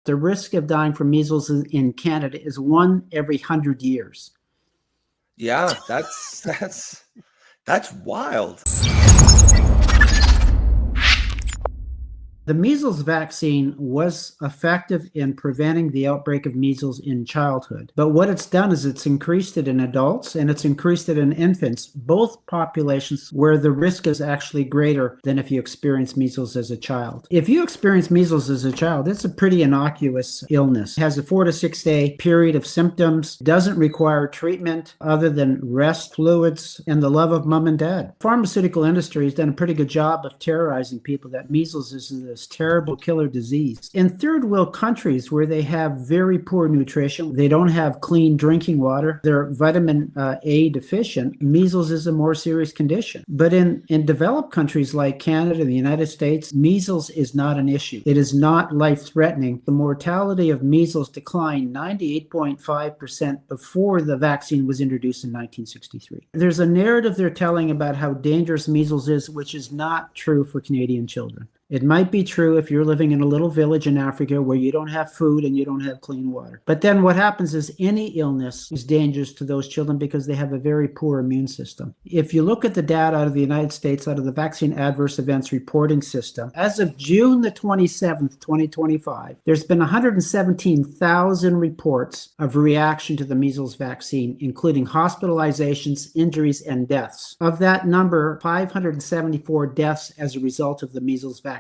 The risk of dying from measles in Canada is 1 every 100 years. Yeah, that's wild. The measles vaccine was effective in preventing the outbreak of measles in childhood. But what it's done is it's increased it in adults and it's increased it in infants, both populations where the risk is actually greater than if you experience measles as a child. If you experience measles as a child, it's a pretty innocuous illness. It has a 4 to 6 day period of symptoms, doesn't require treatment other than rest, fluids, and the love of mom and dad. Pharmaceutical industry has done a pretty good job of terrorizing people that measles is this terrible killer disease. In third world countries where they have very poor nutrition, they don't have clean drinking water, they're vitamin A deficient, measles is a more serious condition. But in developed countries like Canada and the United States, measles is not an issue. It is not life-threatening. The mortality of measles declined 98.5% before the vaccine was introduced in 1963. There's a narrative they're telling about how dangerous measles is, which is not true for Canadian children. It might be true if you're living in a little village in Africa where you don't have food and you don't have clean water. But then what happens is any illness is dangerous to those children because they have a very poor immune system. If you look at the data out of the United States, out of the Vaccine Adverse Events Reporting System, as of June the 27th, 2025, there's been 117,000 reports of reaction to the measles vaccine, including hospitalizations, injuries, and deaths. Of that number, 574 deaths as a result of the measles vaccine.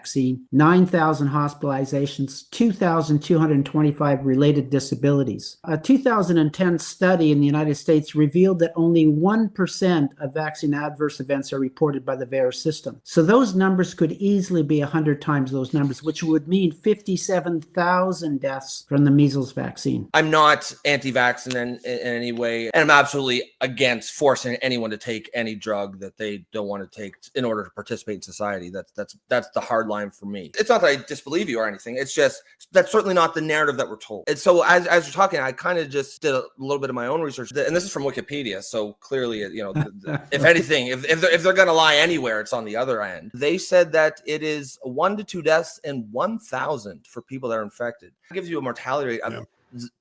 9,000 hospitalizations, 2,225 related disabilities. A 2010 study in the United States revealed that only 1% of vaccine adverse events are reported by the VAERS system. So those numbers could easily be 100 times those numbers, which would mean 57,000 deaths from the measles vaccine. I'm not anti-vax in any way, and I'm absolutely against forcing anyone to take any drug that they don't want to take in order to participate in society. That's the hard line for me. It's not that I disbelieve you or anything. It's just that's certainly not the narrative that we're told. And so as you're talking, I kind of just did a little bit of my own research, and this is from Wikipedia. So clearly, if anything, if they're going to lie anywhere, it's on the other end. They said that it is 1 to 2 deaths in 1,000 for people that are infected. It gives you a mortality rate of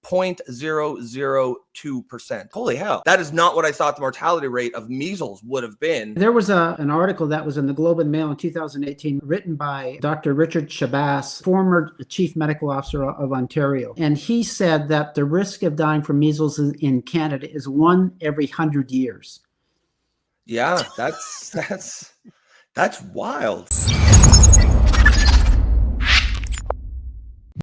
0.002%. Holy hell. That is not what I thought the mortality rate of measles would have been. There was an article that was in the Globe and Mail in 2018 written by Dr. Richard Shabazz, former Chief Medical Officer of Ontario. And he said that the risk of dying from measles in Canada is 1 every 100 years. Yeah, that's wild.